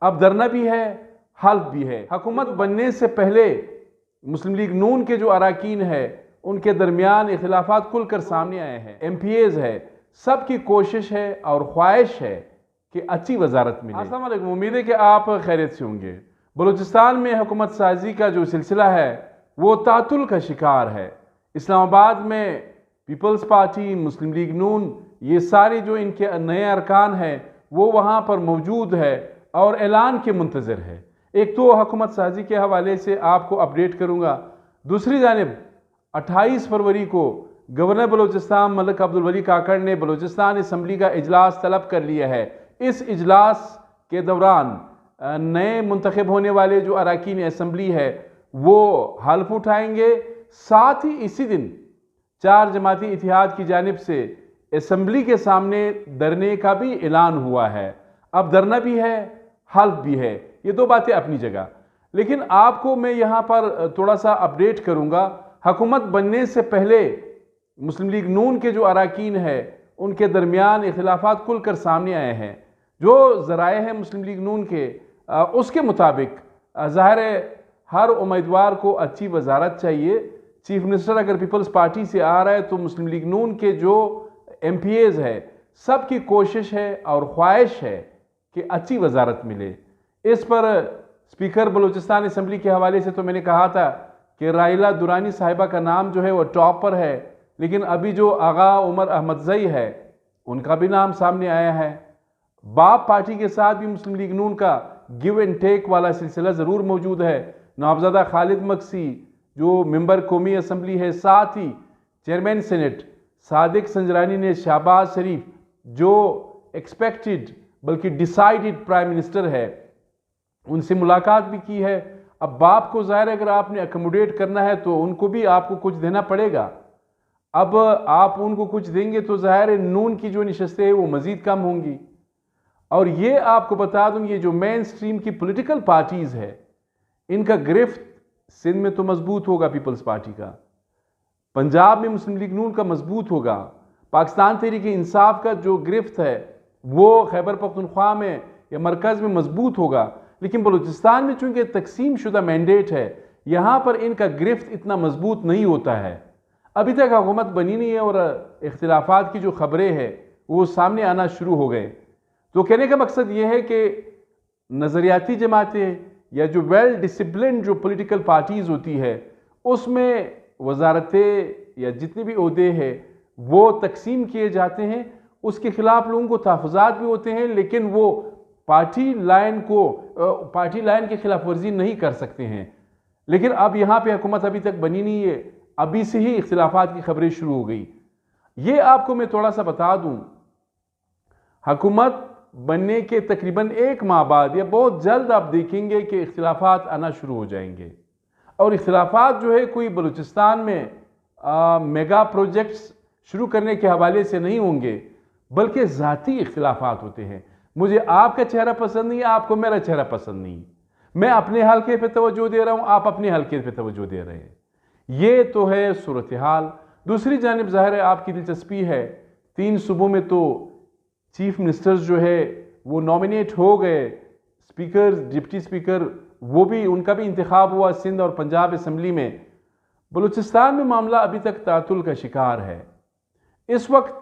اب دھرنا بھی ہے، حلف بھی ہے۔ حکومت بننے سے پہلے مسلم لیگ نون کے جو اراکین ہے ان کے درمیان اختلافات کھل کر سامنے آئے ہیں۔ ایم پی ایز ہے، سب کی کوشش ہے اور خواہش ہے کہ اچھی وزارت ملے۔ السلام علیکم، امید ہے کہ آپ خیریت سے ہوں گے۔ بلوچستان میں حکومت سازی کا جو سلسلہ ہے وہ تعطل کا شکار ہے۔ اسلام آباد میں پیپلز پارٹی، مسلم لیگ نون، یہ سارے جو ان کے نئے ارکان ہیں وہ وہاں پر موجود ہے اور اعلان کے منتظر ہے۔ ایک تو حکومت سازی کے حوالے سے آپ کو اپڈیٹ کروں گا، دوسری جانب 28 فروری کو گورنر بلوچستان ملک عبدالولی کاکڑ نے بلوچستان اسمبلی کا اجلاس طلب کر لیا ہے۔ اس اجلاس کے دوران نئے منتخب ہونے والے جو اراکین اسمبلی ہے وہ حلف اٹھائیں گے، ساتھ ہی اسی دن 4 جماعتی اتحاد کی جانب سے اسمبلی کے سامنے دھرنے کا بھی اعلان ہوا ہے۔ اب دھرنا بھی ہے، حلف بھی ہے، یہ دو باتیں اپنی جگہ، لیکن آپ کو میں یہاں پر تھوڑا سا اپڈیٹ کروں گا۔ حکومت بننے سے پہلے مسلم لیگ نون کے جو اراکین ہے ان کے درمیان اختلافات کھل کر سامنے آئے ہیں۔ جو ذرائع ہیں مسلم لیگ نون کے، اس کے مطابق ظاہر ہے ہر امیدوار کو اچھی وزارت چاہیے۔ چیف منسٹر اگر پیپلز پارٹی سے آ رہا ہے تو مسلم لیگ نون کے جو ایم پی ایز ہے سب کی کوشش ہے اور خواہش ہے کہ اچھی وزارت ملے۔ اس پر اسپیکر بلوچستان اسمبلی کے حوالے سے تو میں نے کہا تھا کہ رائلہ درانی صاحبہ کا نام جو ہے وہ ٹاپ پر ہے، لیکن ابھی جو آغا عمر احمدزئی ہے ان کا بھی نام سامنے آیا ہے۔ باپ پارٹی کے ساتھ بھی مسلم لیگ نون کا گیو اینڈ ٹیک والا سلسلہ ضرور موجود ہے۔ نوابزادہ خالد مکسی جو ممبر قومی اسمبلی ہے، ساتھ ہی چیئرمین سینٹ صادق سنجرانی نے شہباز شریف جو ایکسپیکٹڈ بلکہ ڈیسائیڈڈ پرائم منسٹر ہے ان سے ملاقات بھی کی ہے۔ اب باپ کو ظاہر ہے اگر آپ نے اکموڈیٹ کرنا ہے تو ان کو بھی آپ کو کچھ دینا پڑے گا۔ اب آپ ان کو کچھ دیں گے تو ظاہر ہے نون کی جو نشستیں ہیں وہ مزید کم ہوں گی۔ اور یہ آپ کو بتا دوں، یہ جو مین سٹریم کی پولیٹیکل پارٹیز ہے ان کا گرفت سندھ میں تو مضبوط ہوگا پیپلز پارٹی کا، پنجاب میں مسلم لیگ نون کا مضبوط ہوگا، پاکستان تحریک انصاف کا جو گرفت ہے وہ خیبر پختونخوا میں یا مرکز میں مضبوط ہوگا، لیکن بلوچستان میں چونکہ تقسیم شدہ مینڈیٹ ہے یہاں پر ان کا گرفت اتنا مضبوط نہیں ہوتا ہے۔ ابھی تک حکومت بنی نہیں ہے اور اختلافات کی جو خبریں ہیں وہ سامنے آنا شروع ہو گئے۔ تو کہنے کا مقصد یہ ہے کہ نظریاتی جماعتیں یا جو ویل ڈسپلنڈ جو پولیٹیکل پارٹیز ہوتی ہے اس میں وزارتیں یا جتنے بھی عہدے ہیں وہ تقسیم کیے جاتے ہیں، اس کے خلاف لوگوں کو تحفظات بھی ہوتے ہیں، لیکن وہ پارٹی لائن کی خلاف ورزی نہیں کر سکتے ہیں۔ لیکن اب یہاں پہ حکومت ابھی تک بنی نہیں ہے، ابھی سے ہی اختلافات کی خبریں شروع ہو گئی۔ یہ آپ کو میں تھوڑا سا بتا دوں، حکومت بننے کے تقریباً 1 ماہ بعد یا بہت جلد آپ دیکھیں گے کہ اختلافات آنا شروع ہو جائیں گے، اور اختلافات جو ہے کوئی بلوچستان میں میگا پروجیکٹس شروع کرنے کے حوالے سے نہیں ہوں گے بلکہ ذاتی اختلافات ہوتے ہیں۔ مجھے آپ کا چہرہ پسند نہیں، آپ کو میرا چہرہ پسند نہیں، میں اپنے حلقے پہ توجہ دے رہا ہوں، آپ اپنے حلقے پہ توجہ دے رہے ہیں، یہ تو ہے صورتحال۔ دوسری جانب ظاہر ہے آپ کی دلچسپی ہے، 3 صوبوں میں تو چیف منسٹرز جو ہے وہ نامینیٹ ہو گئے، اسپیکر، ڈپٹی اسپیکر وہ بھی ان کا بھی انتخاب ہوا سندھ اور پنجاب اسمبلی میں۔ بلوچستان میں معاملہ ابھی تک تعطل کا شکار ہے۔ اس وقت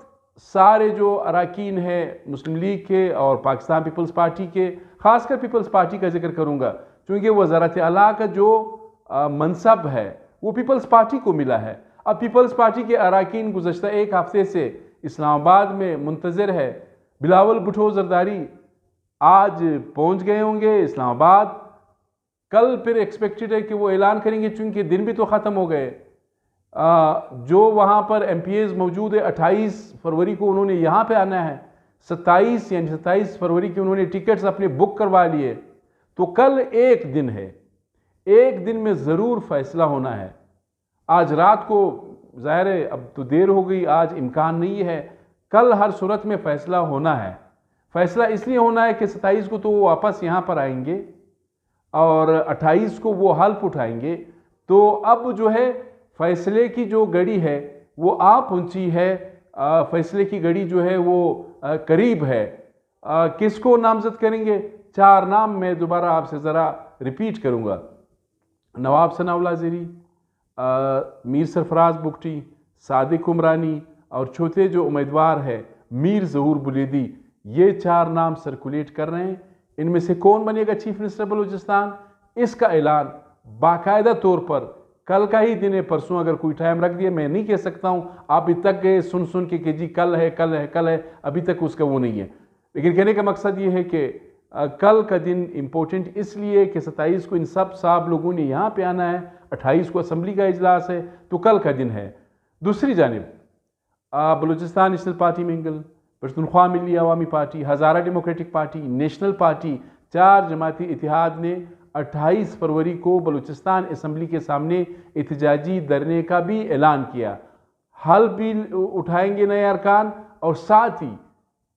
سارے جو اراکین ہیں مسلم لیگ کے اور پاکستان پیپلز پارٹی کے، خاص کر پیپلز پارٹی کا ذکر کروں گا چونکہ وزارت اعلیٰ کا جو منصب ہے وہ پیپلز پارٹی کو ملا ہے۔ اب پیپلز پارٹی کے اراکین گزشتہ 1 ہفتے سے اسلام آباد میں منتظر ہے۔ بلاول بھٹو زرداری آج پہنچ گئے ہوں گے اسلام آباد، کل پھر ایکسپیکٹڈ ہے کہ وہ اعلان کریں گے چونکہ دن بھی تو ختم ہو گئے۔ جو وہاں پر ایم پی ایز موجود ہے 28 فروری کو انہوں نے یہاں پہ آنا ہے، 27 فروری کی انہوں نے ٹکٹس اپنے بک کروا لیے، تو کل 1 دن ہے، 1 دن میں ضرور فیصلہ ہونا ہے۔ آج رات کو ظاہر ہے اب تو دیر ہو گئی، آج امکان نہیں ہے، کل ہر صورت میں فیصلہ ہونا ہے۔ فیصلہ اس لیے ہونا ہے کہ 27 کو تو وہ واپس یہاں پر آئیں گے اور 28 کو وہ حلف اٹھائیں گے، تو اب جو ہے فیصلے کی جو گھڑی ہے وہ آ پہنچی ہے، فیصلے کی گھڑی جو ہے وہ قریب ہے۔ کس کو نامزد کریں گے؟ 4 نام میں دوبارہ آپ سے ذرا ریپیٹ کروں گا: نواب ثناء اللہ زیری، میر سرفراز بگٹی، صادق عمرانی، اور چوتھے جو امیدوار ہے میر ظہور بلیدی. یہ 4 نام سرکولیٹ کر رہے ہیں. ان میں سے کون بنے گا چیف منسٹر بلوچستان، اس کا اعلان باقاعدہ طور پر کل کا ہی دن ہے. پرسوں اگر کوئی ٹائم رکھ دیا، میں نہیں کہہ سکتا ہوں. آپ اب تک گئے سن کے کہ جی کل ہے کل ہے کل ہے، ابھی تک اس کا وہ نہیں ہے. لیکن کہنے کا مقصد یہ ہے کہ کل کا دن امپورٹنٹ اس لیے کہ 27 کو ان سب صاحب لوگوں نے یہاں پہ آنا ہے، 28 کو اسمبلی کا اجلاس ہے، تو کل کا دن ہے. دوسری جانب بلوچستان نیشنل پارٹی منگل، پشتونخوا ملی عوامی party, Hazara democratic party, national party, 4 جماعتی اتحاد نے 28 فروری کو بلوچستان اسمبلی کے سامنے احتجاجی دھرنے کا بھی اعلان کیا. حل بھی اٹھائیں گے نئے ارکان، اور ساتھ ہی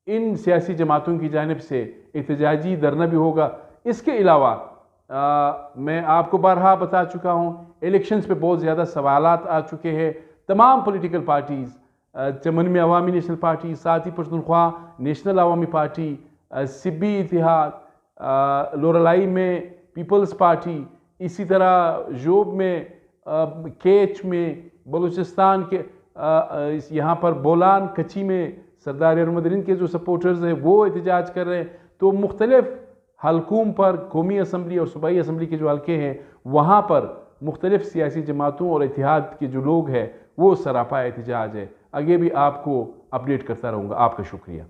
ان سیاسی جماعتوں کی جانب سے احتجاجی دھرنا بھی ہوگا. اس کے علاوہ میں آپ کو بارہا بتا چکا ہوں، الیکشنز پہ بہت زیادہ سوالات آ چکے ہیں. تمام پولیٹیکل پارٹیز، چمن میں عوامی نیشنل پارٹی، ساتھ ہی پشتونخوا نیشنل عوامی پارٹی، سبی اتحاد، لورالائی میں پیپلز پارٹی، اسی طرح جوب میں، کیچ میں، بلوچستان کے یہاں پر بولان کچی میں سردار ارمدرین کے جو سپورٹرز ہیں وہ احتجاج کر رہے ہیں. تو مختلف حلقوں پر، قومی اسمبلی اور صوبائی اسمبلی کے جو حلقے ہیں وہاں پر مختلف سیاسی جماعتوں اور اتحاد کے جو لوگ ہیں وہ سراپا احتجاج ہے. آگے بھی آپ کو اپڈیٹ کرتا رہوں گا. آپ کا شکریہ.